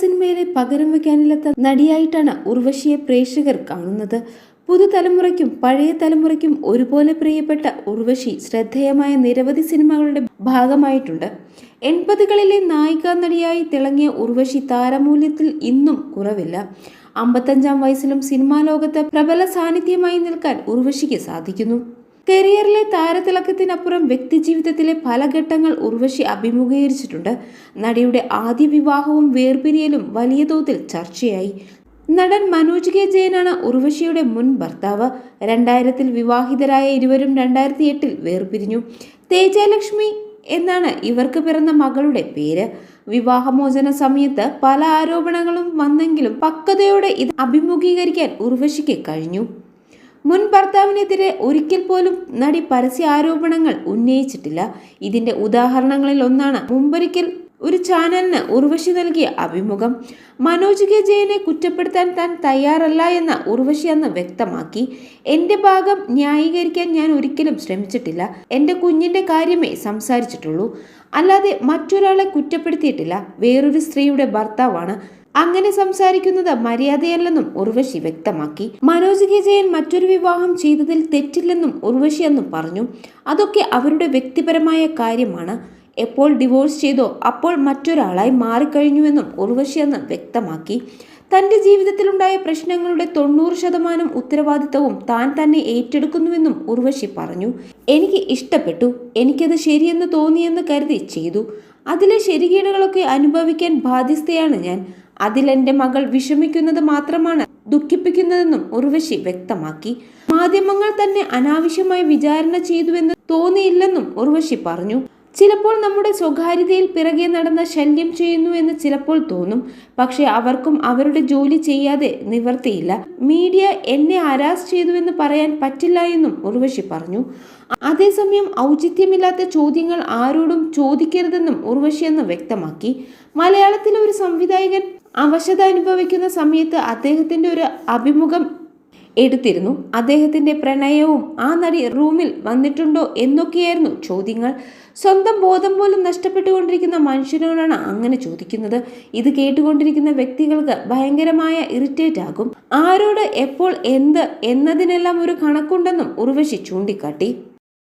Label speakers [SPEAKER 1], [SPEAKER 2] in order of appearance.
[SPEAKER 1] സിനിമയിലെ പകരം വയ്ക്കാനില്ലാത്ത നടിയായിട്ടാണ് ഉർവശിയെ പ്രേക്ഷകർ കാണുന്നത്. പുതുതലമുറയ്ക്കും പഴയ തലമുറയ്ക്കും ഒരുപോലെ പ്രിയപ്പെട്ട ഉർവശി ശ്രദ്ധേയമായ നിരവധി സിനിമകളുടെ ഭാഗമായിട്ടുണ്ട്. 80കളിലെ നായികാ നടിയായി തിളങ്ങിയ ഉർവശി താരമൂല്യത്തിൽ ഇന്നും കുറവില്ല. 55-ാം വയസ്സിലും സിനിമാ ലോകത്ത് പ്രബല സാന്നിധ്യമായി നിൽക്കാൻ ഉർവശിക്ക് സാധിക്കുന്നു. കരിയറിലെ താരതിളക്കത്തിനപ്പുറം വ്യക്തിജീവിതത്തിലെ പല ഘട്ടങ്ങൾ ഉർവശി അഭിമുഖീകരിച്ചിട്ടുണ്ട്. നടിയുടെ ആദ്യ വിവാഹവും വേർപിരിയലും വലിയ തോതിൽ ചർച്ചയായി. നടൻ മനോജ് കെ ജയനാണ് ഉർവശിയുടെ മുൻ ഭർത്താവ്. 2000-ൽ വിവാഹിതരായ ഇരുവരും 2008-ൽ വേർപിരിഞ്ഞു. തേജലക്ഷ്മി എന്നാണ് ഇവർക്ക് പിറന്ന മകളുടെ പേര്. വിവാഹമോചന സമയത്ത് പല ആരോപണങ്ങളും വന്നെങ്കിലും പക്വതയോടെ ഇത് അഭിമുഖീകരിക്കാൻ ഉർവശിക്ക് കഴിഞ്ഞു. മുൻ ഭർത്താവിനെതിരെ ഒരിക്കൽ പോലും നടി പരസ്യ ആരോപണങ്ങൾ ഉന്നയിച്ചിട്ടില്ല. ഇതിന്റെ ഉദാഹരണങ്ങളിൽ ഒന്നാണ് മുമ്പൊരിക്കൽ ഒരു ചാനലിന് ഉർവശി നൽകിയ അഭിമുഖം. മനോജ് കെ ജയനെ കുറ്റപ്പെടുത്താൻ താൻ തയ്യാറല്ല എന്ന് ഉർവശി അന്ന് വ്യക്തമാക്കി. എന്റെ ഭാഗം ന്യായീകരിക്കാൻ ഞാൻ ഒരിക്കലും ശ്രമിച്ചിട്ടില്ല. എന്റെ കുഞ്ഞിന്റെ കാര്യമേ സംസാരിച്ചിട്ടുള്ളൂ, അല്ലാതെ മറ്റൊരാളെ കുറ്റപ്പെടുത്തിയിട്ടില്ല. വേറൊരു സ്ത്രീയുടെ ഭർത്താവാണ്. അങ്ങനെ സംസാരിക്കുന്നത് മര്യാദയല്ലെന്നും ഉർവശി വ്യക്തമാക്കി. മനോജ് കെ ജയൻ മറ്റൊരു വിവാഹം ചെയ്തതിൽ തെറ്റില്ലെന്നും ഉർവശി അന്ന് പറഞ്ഞു. അതൊക്കെ അവരുടെ വ്യക്തിപരമായ കാര്യമാണ്. എപ്പോൾ ഡിവോഴ്സ് ചെയ്തോ അപ്പോൾ മറ്റൊരാളായി മാറിക്കഴിഞ്ഞുവെന്നും ഉർവശി അന്ന് വ്യക്തമാക്കി. തന്റെ ജീവിതത്തിലുണ്ടായ പ്രശ്നങ്ങളുടെ 90% ഉത്തരവാദിത്തവും താൻ തന്നെ ഏറ്റെടുക്കുന്നുവെന്നും ഉർവശി പറഞ്ഞു. എനിക്ക് ഇഷ്ടപ്പെട്ടു, എനിക്കത് ശരിയെന്ന് തോന്നിയെന്ന് കരുതി ചെയ്തു. അതിലെ ശരികേടുകളൊക്കെ അനുഭവിക്കാൻ ബാധ്യസ്ഥയാണ് ഞാൻ. അതിലെന്റെ മകൾ വിഷമിക്കുന്നത് മാത്രമാണ് ദുഃഖിപ്പിക്കുന്നതെന്നും ഉർവശി വ്യക്തമാക്കി. മാധ്യമങ്ങൾ തന്നെ അനാവശ്യമായി വിചാരണ ചെയ്തുവെന്ന് തോന്നിയില്ലെന്നും ഉർവശി പറഞ്ഞു. ചിലപ്പോൾ നമ്മുടെ സ്വകാര്യതയിൽ പിറകെ നടന്ന ശല്യം ചെയ്യുന്നു എന്ന് ചിലപ്പോൾ തോന്നും. പക്ഷെ അവർക്കും അവരുടെ ജോലി ചെയ്യാതെ നിവർത്തിയില്ല. മീഡിയ എന്നെ ഹരാസ് ചെയ്തുവെന്ന് പറയാൻ പറ്റില്ല എന്നും ഉർവശി പറഞ്ഞു. അതേസമയം ഔചിത്യമില്ലാത്ത ചോദ്യങ്ങൾ ആരോടും ചോദിക്കരുതെന്നും ഉർവശി അന്ന് വ്യക്തമാക്കി. മലയാളത്തിലെ ഒരു സംവിധായകൻ അവശത അനുഭവിക്കുന്ന സമയത്ത് അദ്ദേഹത്തിന്റെ ഒരു അഭിമുഖം എടുത്തിരുന്നു. അദ്ദേഹത്തിന്റെ പ്രണയവും ആ നടി റൂമിൽ വന്നിട്ടുണ്ടോ എന്നൊക്കെയായിരുന്നു ചോദ്യങ്ങൾ. സ്വന്തം ബോധം പോലും നഷ്ടപ്പെട്ടുകൊണ്ടിരിക്കുന്ന മനുഷ്യനോടാണ് അങ്ങനെ ചോദിക്കുന്നത്. ഇത് കേട്ടുകൊണ്ടിരിക്കുന്ന വ്യക്തികൾക്ക് ഭയങ്കരമായ ഇറിറ്റേറ്റ് ആകും. ആരോട് എപ്പോൾ എന്ത് എന്നതിനെല്ലാം ഒരു കണക്കുണ്ടെന്നും ഉർവശി ചൂണ്ടിക്കാട്ടി.